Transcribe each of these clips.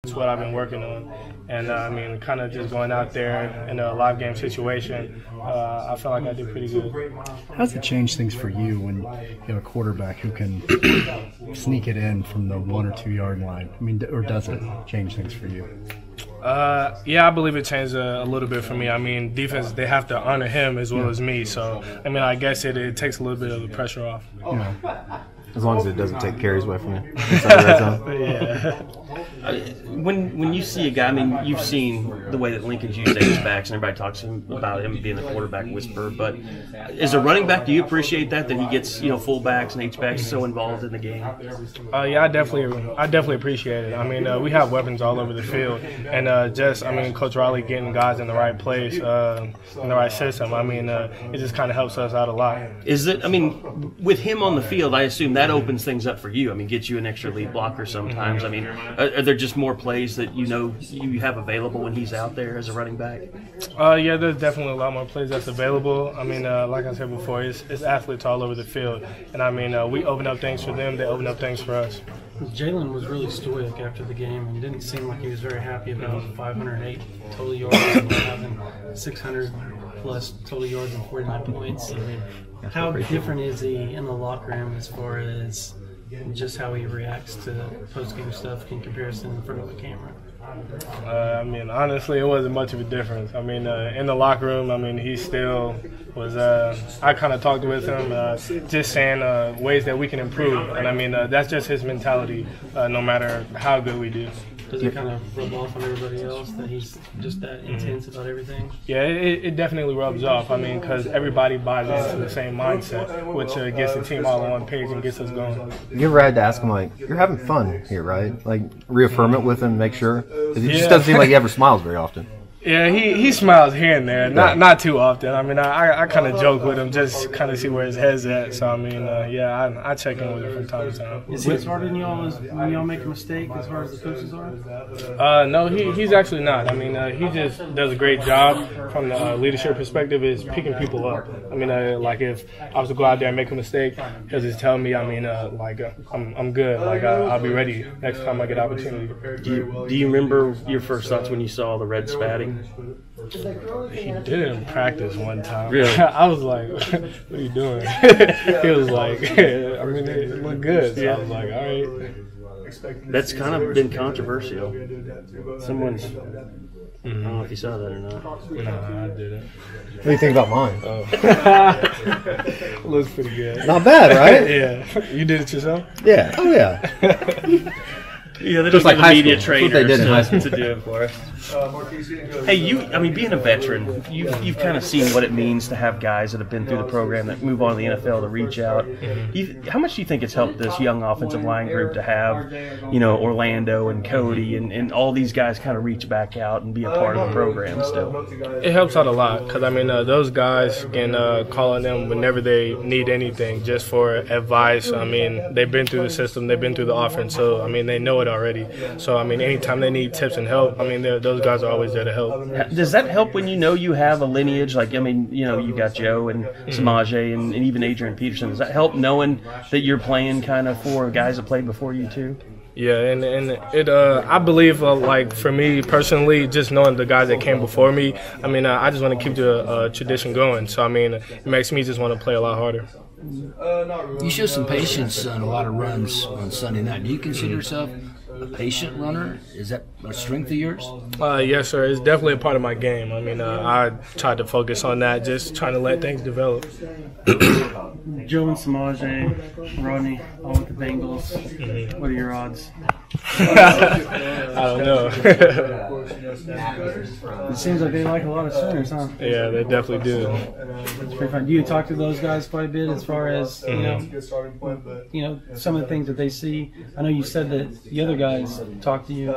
That's what I've been working on. And I mean, kind of just going out there in a live game situation, I feel like I did pretty good. How does it change things for you when you have a quarterback who can sneak it in from the 1 or 2 yard line? I mean, or does it change things for you? Yeah, I believe it changed a little bit for me. I mean, defense, they have to honor him as well as me. So, I mean, I guess it takes a little bit of the pressure off. Yeah. As long as it doesn't take carries away from you. Yeah. When you see a guy, I mean, you've seen the way that Lincoln's used H-backs, and everybody talks about him being the quarterback whisperer. But as a running back, do you appreciate that he gets fullbacks and H-backs so involved in the game? Yeah, I definitely appreciate it. I mean, we have weapons all over the field, and Coach Riley getting guys in the right place, in the right system. I mean, it just kind of helps us out a lot. Is it? I mean, with him on the field, I assume that opens things up for you. I mean, gets you an extra lead blocker sometimes. I mean, are there just more plays that you have available when he's out there as a running back? Yeah, there's definitely a lot more plays that's available. I mean, like I said before, it's athletes all over the field, and I mean, we open up things for them, they open up things for us. Jalen was really stoic after the game and didn't seem like he was very happy about 508 total yards and having 600 plus total yards and 49 points. I mean, how different is he in the locker room as far as just how he reacts to post-game stuff in comparison in front of the camera? I mean, honestly, it wasn't much of a difference. I mean, in the locker room, I mean, he still was I kind of talked with him, just saying ways that we can improve. And, I mean, that's just his mentality, no matter how good we do. Does it kind of rub off on everybody else that he's just that intense about everything? Yeah, it definitely rubs off. I mean, because everybody buys into the same mindset, which gets the team all on one page and gets us going. You ever had to ask him, like, you're having fun here, right? Like, reaffirm it with him, make sure? Because he just doesn't seem like he ever smiles very often. Yeah, he smiles here and there, not too often. I mean, I kind of joke with him, just kind of see where his head's at. So, I mean, yeah, I check in with him from time to time. Is he as hard on y'all as when y'all make a mistake as hard as the coaches are? No, he's actually not. I mean, he just does a great job from the leadership perspective is picking people up. I mean, like if I was to go out there and make a mistake, he'll just tell me, I mean, I'm good. Like, I'll be ready next time I get opportunity. Do you remember your first thoughts when you saw the red spatting? He did it in practice one time. Really? I was like, what are you doing? He was like, I mean, it looked good. So I was like, all right. That's kind of been controversial. Someone's, I don't know if you saw that or not. No, I didn't. What do you think about mine? Looks pretty good. Not bad, right? Yeah. You did it yourself? Yeah. Oh, yeah. Yeah, they Just don't like have a media school. That's what trainer they did in high school. to do it for us. Hey, I mean, being a veteran, you've kind of seen what it means to have guys that have been through the program that move on to the NFL to reach out. How much do you think it's helped this young offensive line group to have, Orlando and Cody and all these guys kind of reach back out and be a part of the program still? It helps out a lot because, I mean, those guys can call on them whenever they need anything just for advice. I mean, they've been through the system, they've been through the offense, so, I mean, they know it already. So, I mean, anytime they need tips and help, I mean, those guys are always there to help. Does that help when you have a lineage? Like, I mean, you got Joe and Samaje and even Adrian Peterson. Does that help knowing that you're playing kind of for guys that played before you too? Yeah, and it I believe like for me personally, just knowing the guys that came before me, I mean I just want to keep the tradition going. So I mean it makes me just want to play a lot harder. You show some patience on a lot of runs on Sunday night. Do you consider yourself a patient runner? Is that a strength of yours? Yes, sir. It's definitely a part of my game. I mean, I try to focus on that, just trying to let things develop. Joe and Samaje, Rodney, all with the Bengals. What are your odds? I don't know. It seems like they like a lot of Sooners, huh? Yeah, they definitely do. It's pretty fun. Do you talk to those guys quite a bit as far as some of the things that they see? I know you said that the other guys talk to you,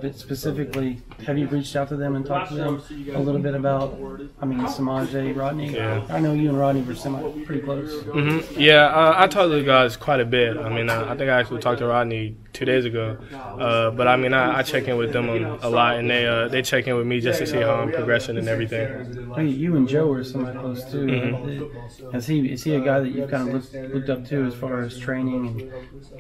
but specifically, have you reached out to them and talked to them a little bit about? I mean, Samaje, Rodney. Yeah. I know you and Rodney were pretty close. Yeah, I talk to the guys quite a bit. I mean, I think I actually talked to Rodney days ago. But I mean, I check in with them a lot, and they check in with me just to see how I'm progressing and everything. Hey, you and Joe are somewhat close too. Mm-hmm. Is he a guy that you've kind of looked up to as far as training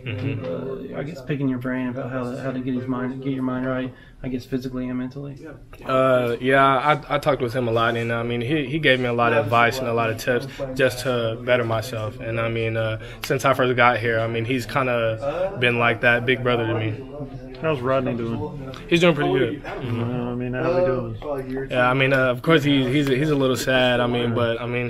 and I guess picking your brain about how to get your mind right? I guess physically and mentally. Yeah, I talked with him a lot, and I mean, he gave me a lot of advice and a lot of tips just to better myself. And I mean, since I first got here, I mean, he's kind of been like that big brother to me. How's Rodney doing? He's doing pretty good. I mean, how's he doing? Yeah, I mean, of course he's a little sad. I mean, but I mean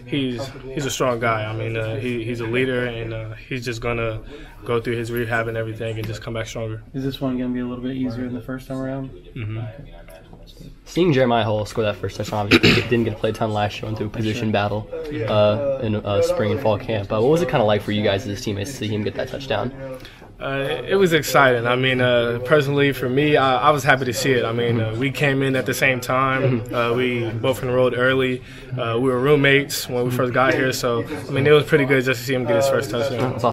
he's a strong guy. I mean, he's a leader, and he's just gonna go through his rehab and everything and just come back stronger. Is this one going to be a little bit easier than the first time around? Mm-hmm. Seeing Jeremiah Hull score that first touchdown, obviously he didn't get to play a ton last year, went through a position battle in spring and fall camp. What was it kind of like for you guys as teammates to see him get that touchdown? It was exciting. I mean, personally for me, I was happy to see it. I mean, we came in at the same time. We both enrolled early. We were roommates when we first got here, so I mean, it was pretty good just to see him get his first touchdown.